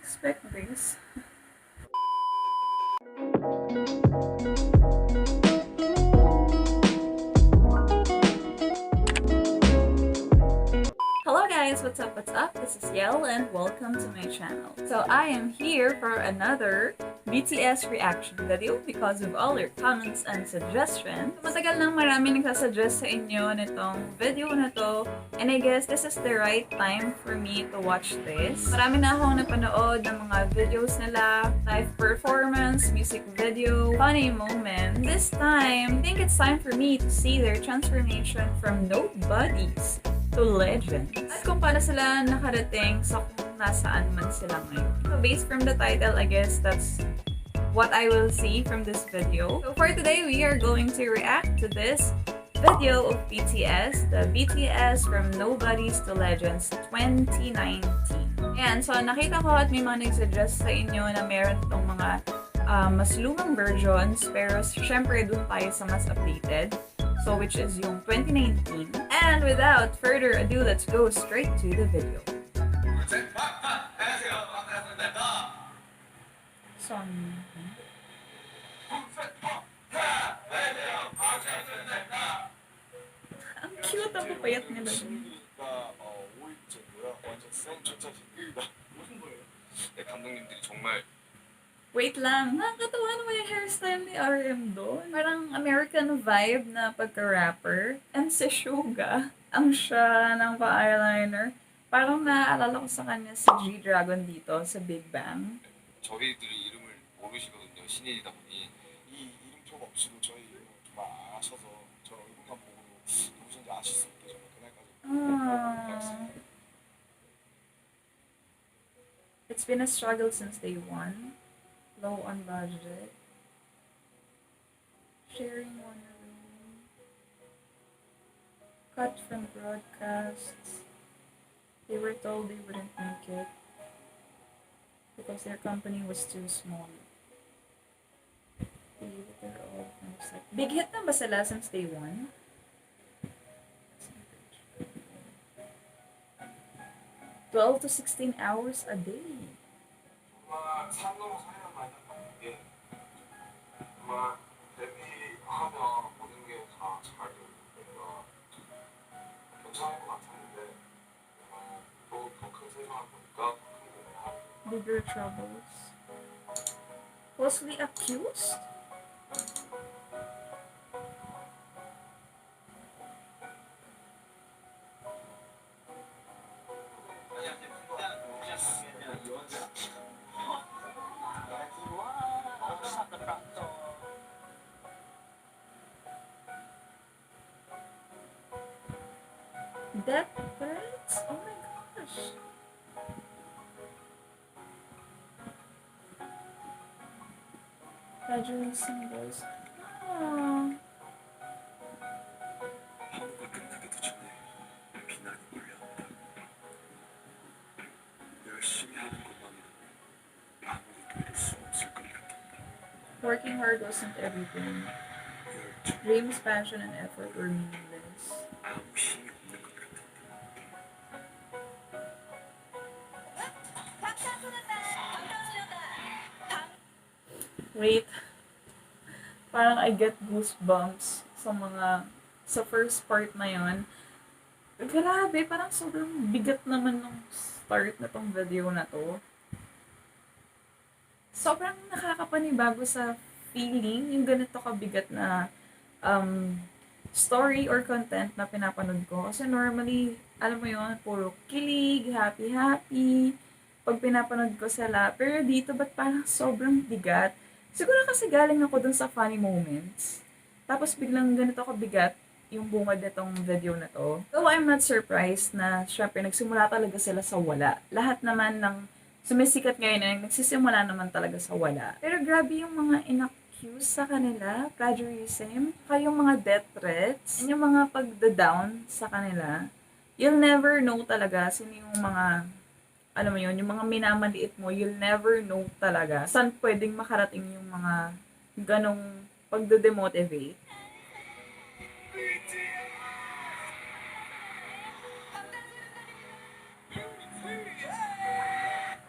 expect this. Hello guys, what's up, what's up? This is Yel and welcome to my channel. So I am here for another BTS reaction video because of all your comments and suggestions. Matagal nang marami nagsasuggest sa inyo nitong video na to, and I guess this is the right time for me to watch this. Marami na akong napanood ng mga videos nila, live performance, music video, funny moment. This time, I think it's time for me to see their transformation from Nobodies to legends. At kung paano sila nakarating sa kung nasaan man sila ngayon. So based from the title, I guess that's what I will see from this video. So for today, we are going to react to this video of BTS, the BTS from Nobodies to Legends 2019. Ayan, so nakita ko at may mga nag-suggest sa inyo na meron itong mga mas lumang versions, pero syempre dun tayo sa mas updated. So which is yung 2019. And without further ado, let's go straight to the video. Song. Ang cute ang papayat nila. 감독님들이 정말 Wait lang, nakakatawa naman yung hairstyle ni RM doon. Parang American vibe na pagka-rapper. And si Suga, ang siya ng pa-eyeliner. Parang naaalala ko sa kanya si G-Dragon dito sa Big Bang. 저희들이 이름을 모르시거든요. 신인이다 보니 이 이름표가 없이도 저희 이름을 좀 아셔서 저 얼굴만 보고 누구신지 아실 수 있게 정말 그날까지 It's been a struggle since day one. Low on budget. Sharing one room. Cut from broadcasts. They were told they wouldn't make it because their company was too small. They're all kind of like, big hit na ba sila since day one? 12 to 16 hours a day. 정말 산으로 살려만 하는 게 정말 데뷔하면 모든 게 다 잘 되니까 괜찮을 것 같았는데 또 더 큰 세상을 보니까 더 큰 고민을 하고 Bigger troubles. Falsely accused? Death threats? Oh my gosh. Gradually symbols. Aww. 하루가 끝나기도 전에 비난이 몰려온다. 열심히 하는 것만으로는 아무것도 이룰 수 없을 것 같았다. Working hard wasn't everything. 열정, Dreams, passion, and effort were meaningless. 아무 힘이 없는 것 같았다. Wait. Parang I get goosebumps sa first part na yon. Grabe, parang sobrang bigat naman nung start na tong video na to. Sobrang nakakapanibago sa feeling yung ganito kabigat na story or content na pinapanood ko. Kasi normally, alam mo yun, puro kilig, happy-happy, pag pinapanood ko sila. Pero dito, ba't parang sobrang bigat? Siguro kasi galing ako dun sa funny moments. Tapos biglang ganito kabigat yung bungad nitong video na to. So I'm not surprised na syempre nagsimula talaga sila sa wala. Lahat naman ng sumisikat ngayon ay nagsisimula naman talaga sa wala. Pero grabe yung mga inaccuse sa kanila, plagiarism, kaya yung mga death threats, and yung mga pagda-down sa kanila. You'll never know talaga sino yung mga, alam mo yun, yung mga minamaliit mo, you'll never know talaga saan pwedeng makarating yung mga ganong pagde-demotivate.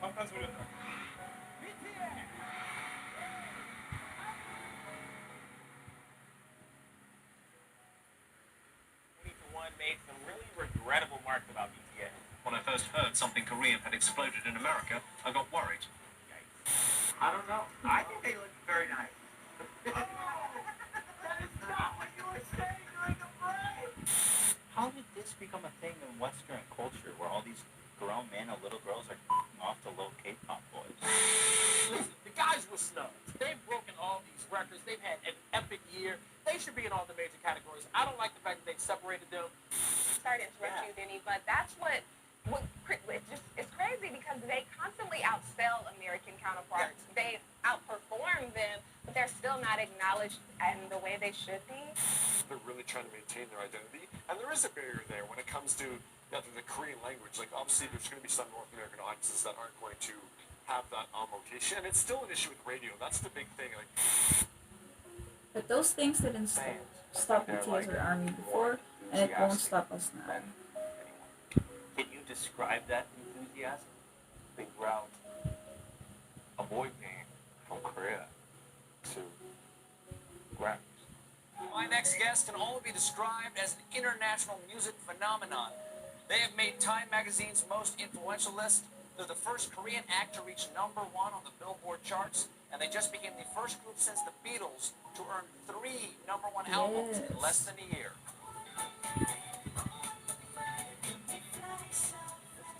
방탄소년단 remarked about BTS. When I first heard something Korean had exploded in America, I got worried. I don't know. I think they look very nice. How did this become a thing in Western culture where all these grown men and little girls are off to little K-pop boys? Listen, the guys were snubbed. They've broken all these records. They've had an epic year. They should be in all the major categories. I don't like the fact that they separated them. Sorry to interrupt you, Vinny, but that's what it's crazy because they constantly outspell American counterparts. They outperform them, but they're still not acknowledged in the way they should be. They're really trying to maintain their identity, and there is a barrier there when it comes to the Korean language. Like, obviously, there's going to be some North American audiences that aren't going to have that on location, and it's still an issue with radio. That's the big thing. Like, But those things didn't stop BTS or ARMY before, and it won't stop us now. Can you describe that enthusiasm? they route a boy band from Korea to Grammys. My next guest can only be described as an international music phenomenon. They have made Time Magazine's most influential list. They're the first Korean act to reach #1 on the Billboard charts, and they just became the first group since the Beatles to earn 3 #1 albums in less than a year. This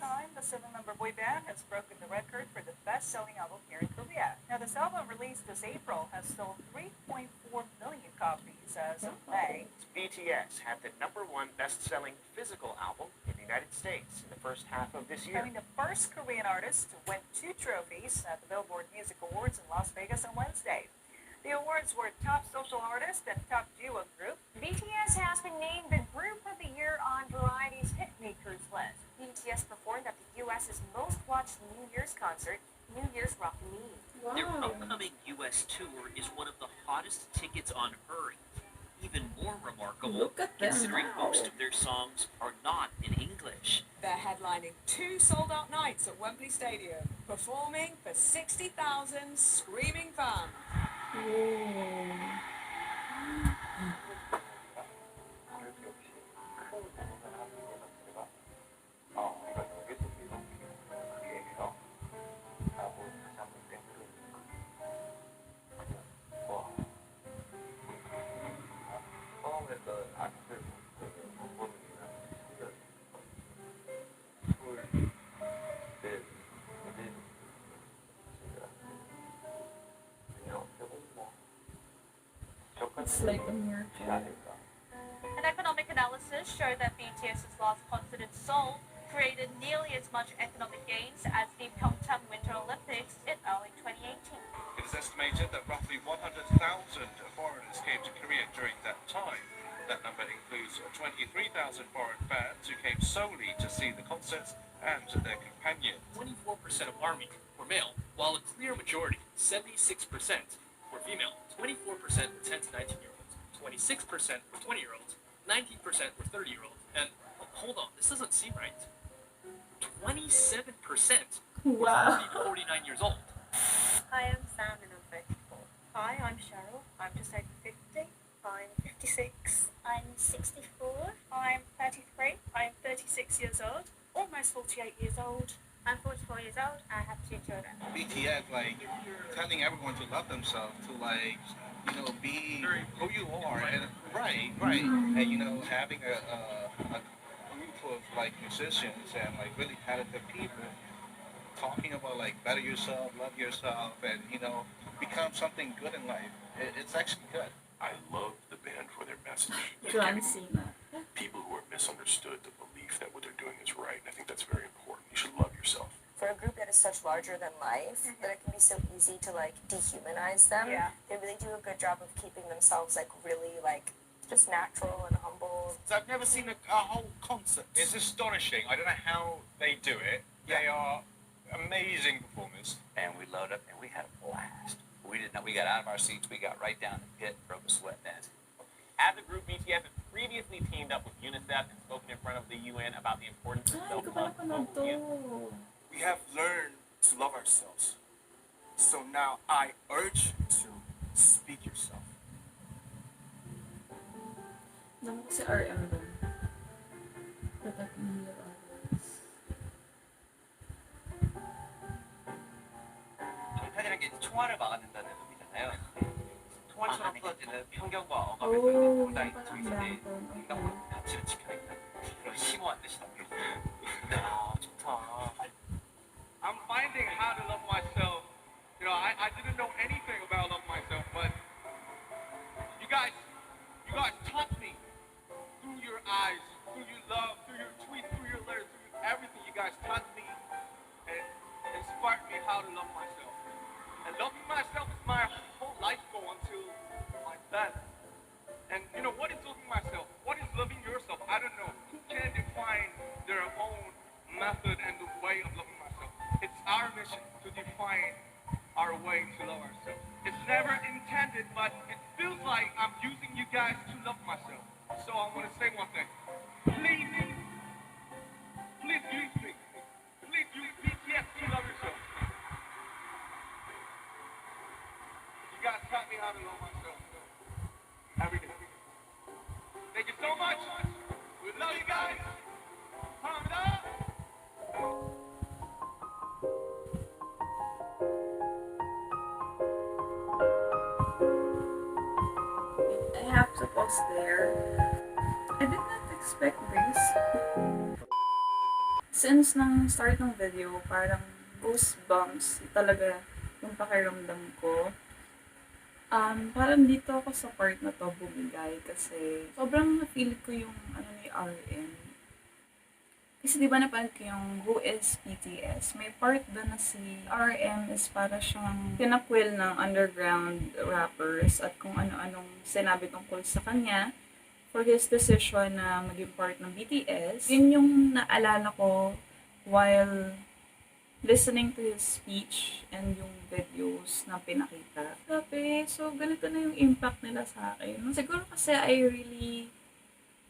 time, the 7-member boy band has broken the record for the best-selling album here in Korea. Now, this album released this April has sold 3.4 million copies as of May. BTS had the #1 best-selling physical album in the United States in the first half of this year. Becoming the first Korean artist to win 2 trophies at the Billboard Music Awards in Las Vegas on Wednesday. The awards were Top Social Artist and Top Duo Group. BTS has been named the Group of the Year on Variety's Hitmakers list. BTS performed at the U.S.'s most watched New Year's concert, New Year's Rock Me. Their upcoming U.S. tour is one of the hottest tickets on earth. Even more remarkable, Look at them considering now. most of their songs are not in English. They're headlining 2 sold-out nights at Wembley Stadium, performing for 60,000 screaming fans. It's like a miracle. An economic analysis showed that BTS's last concert in Seoul created nearly as much economic gains as the Pyeongchang Winter Olympics in early 2018. It is estimated that roughly 100,000 foreigners came to Korea during that time. That number includes 23,000 foreign fans who came solely to see the concerts and their companions. 24% of ARMY were male, while a clear majority, 76%, were female. 24% were 10 to 19-year-olds, 26% were 20-year-olds, 19% were 30-year-olds, and hold on, this doesn't seem right. 27% were 40 to 49 years old. Hi, I'm Sam and I'm 34. Hi, I'm Cheryl. I'm just over 50. I'm 56. I'm 64. I'm 33. I'm 36 years old. Almost 48 years old. I'm 44 years old. I have 2 children. BTS, telling everyone to love themselves, to, be who you are, and right, and, having a group of, musicians and, really talented people talking about, better yourself, love yourself, and, become something good in life. It's actually good. I love the band for their message. John Cena. People who are misunderstood the belief that what they're doing is right. And I think that's very important. You should love yourself. For a group that is such larger than life, that it can be so easy to dehumanize them. Yeah. They really do a good job of keeping themselves really just natural and humble. So I've never seen a whole concert. It's astonishing. I don't know how they do it. They are amazing performers. And we loaded up and we had a blast. We did not. We got out of our seats. We got right down in the pit, broke a sweat dancing. As a group, BTS has previously teamed up with UNICEF and spoken in front of the UN about the importance of Ay, self-love. kapal ko na to. We have learned to love ourselves. So now I urge you to speak yourself. Naman ko si RM dun. Protect me here. 통화를 막아낸다는 의미잖아요. 통화처럼 풀어지는 편견과 억압에 Oh, 걸린 당당히 yung 저희 parang 세대의 Bangtan. Okay. 인간과 가치를 지켜내는 그런 심오한 뜻이 담겨 있어요. 야, 좋다. I'm finding how to love myself. You know, I didn't know anything about love myself, but you guys taught me through your eyes, through your love, through your tweets, through your letters, through everything. You guys taught me and inspired me how to love myself. And loving myself is my whole life goal until my death. And you know, what is loving myself? What is loving yourself? I don't know. Who can define their own method and the way of loving myself? It's our mission to define our way to love ourselves. It's never intended, but it feels like I'm using you guys to love myself. So I want to say one thing. Please use me. Please use BTS to love yourself. You guys taught me how to love myself. Every day. Thank you so much. We love you guys. Palm it up. I have to pause there. I did not expect this. Since nang start ng video, parang goosebumps talaga yung pakiramdam ko. Parang dito ako sa part na to bumigay kasi sobrang na-feel ko yung ano ni RM. Kasi di ba napanood ko yung Who is BTS? May part doon na si RM is para siyang tinakwil ng underground rappers at kung ano-anong sinabi tungkol sa kanya for his decision na maging part ng BTS. Yun yung naalala ko while listening to his speech and yung videos na pinakita. Grabe, so ganito na yung impact nila sa akin. Siguro kasi I really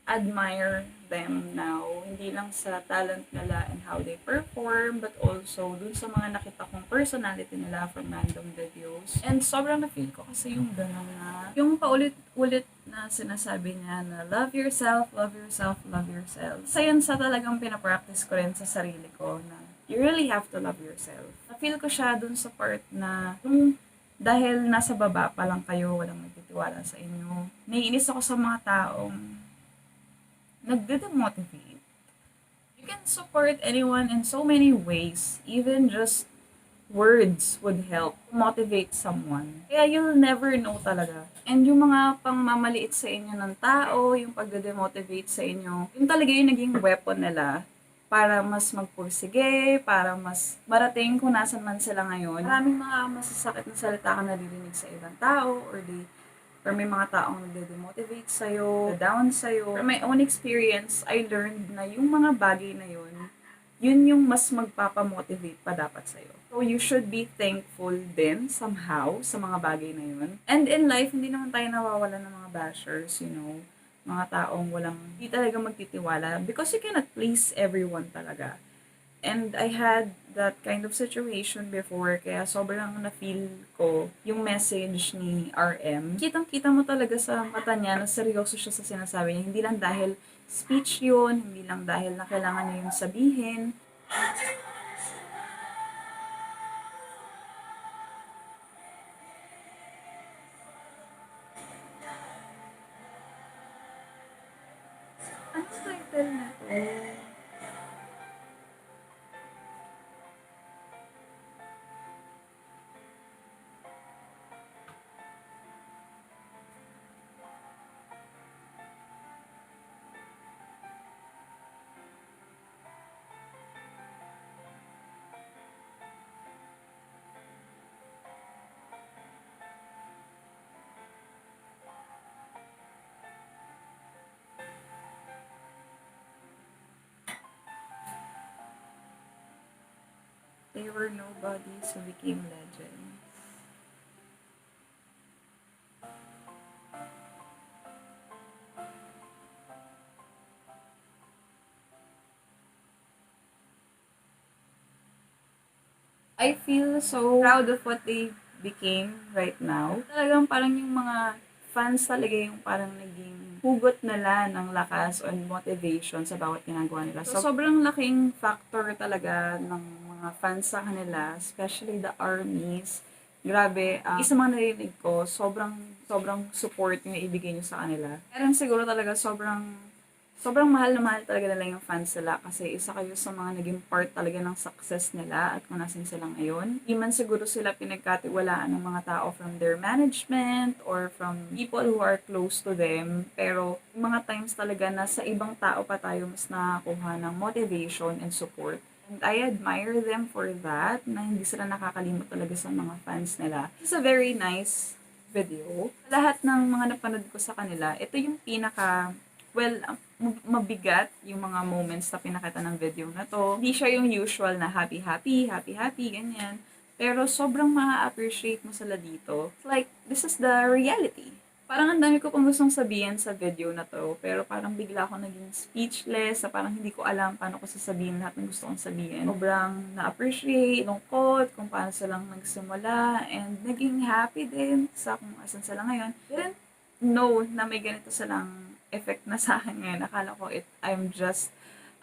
admire them now. Hindi lang sa talent nila and how they perform, but also dun sa mga nakita kong personality nila from random videos. And sobrang na-feel ko kasi yung gano'n na, yung paulit-ulit na sinasabi niya na love yourself, love yourself, love yourself. Sa yun sa talagang pinapractice ko rin sa sarili ko na you really have to love yourself. Na-feel ko siya dun sa part na dahil nasa baba pa lang kayo, walang nagtitiwala sa inyo. Naiinis ako sa mga taong nagde-demotivate. You can support anyone in so many ways. Even just words would help motivate someone. Kaya you'll never know talaga. And yung mga pangmamaliit sa inyo ng tao, yung pagde-demotivate sa inyo, yun talaga yung naging weapon nila para mas magpursige, para mas marating kung nasan man sila ngayon. Maraming mga masasakit na salita ka naririnig sa ibang tao or may mga taong nagde-demotivate sa'yo, down sa'yo. From my own experience, I learned na yung mga bagay na yun yung mas magpapamotivate pa dapat sa'yo. So you should be thankful din somehow sa mga bagay na yun. And in life, hindi naman tayo nawawalan ng mga bashers, you know, mga taong hindi talaga magtitiwala because you cannot please everyone talaga. And I had that kind of situation before, kaya sobrang na-feel ko yung message ni RM. Kitang-kita mo talaga sa mata niya na seryoso siya sa sinasabi niya. Hindi lang dahil speech yun, hindi lang dahil na kailangan niya yung sabihin. Anong title na to? They were nobodies who became legends. I feel so proud of what they became right now. Talagang parang yung mga fans talaga yung parang naging hugot nila ng lakas o motivation sa bawat ginagawa nila. So, sobrang laking factor talaga ng mga fans sa kanila, especially the ARMYs, grabe, isa mga narinig ko, sobrang support yung ibigay nyo sa kanila. Meron siguro talaga sobrang mahal na mahal talaga nila yung fans nila kasi isa kayo sa mga naging part talaga ng success nila at kung nasan sila ngayon. Di man siguro sila pinagkatiwalaan ng mga tao from their management or from people who are close to them. Pero mga times talaga na sa ibang tao pa tayo mas nakakuha ng motivation and support. And I admire them for that, na hindi sila nakakalimot talaga sa mga fans nila. It's a very nice video. Sa lahat ng mga napanood ko sa kanila, ito yung mabigat yung mga moments na pinakita ng video na to. Hindi siya yung usual na happy, ganyan. Pero sobrang ma-appreciate mo sila dito. It's like, this is the reality. Parang ang dami ko pang gustong sabihin sa video na to, pero parang bigla ako naging speechless, na parang hindi ko alam paano ko sasabihin lahat ng gusto kong sabihin. Sobrang na-appreciate, lungkot, kung paano silang nagsimula, and naging happy din sa kung asan sila ngayon. Didn't know na may ganito silang effect na sa akin ngayon. Akala ko I'm just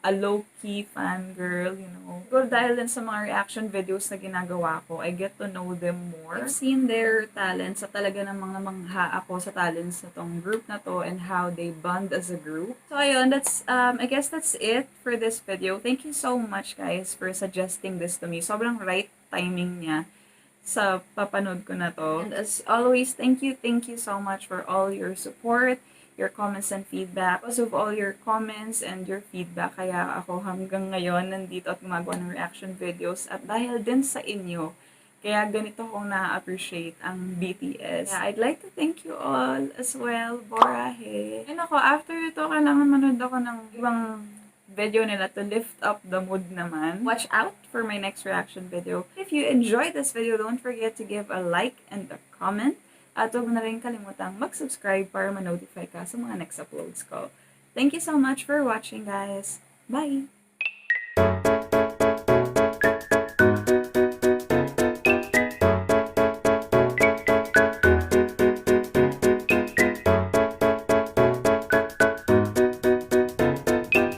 a low-key fangirl, you know. Siguro dahil din sa mga reaction videos na ginagawa ko, I get to know them more. I've seen their talents sa talaga ng mga mangha ako sa talents na tong group na to and how they bond as a group. So ayun, I guess that's it for this video. Thank you so much guys for suggesting this to me. Sobrang right timing niya sa papanood ko na to. And as always, thank you so much for all your support, your comments and feedback. Because of all your comments and your feedback, kaya ako hanggang ngayon nandito at gumagawa ng reaction videos. At dahil din sa inyo, kaya ganito kong na-appreciate ang BTS. Yeah, I'd like to thank you all as well. Borahe. And ako, after ito, kailangan manood ako ng ibang video nila to lift up the mood naman. Watch out for my next reaction video. If you enjoyed this video, don't forget to give a like and a comment. At huwag mo na rin kalimutang mag-subscribe para ma-notify ka sa mga next uploads ko. Thank you so much for watching, guys. Bye!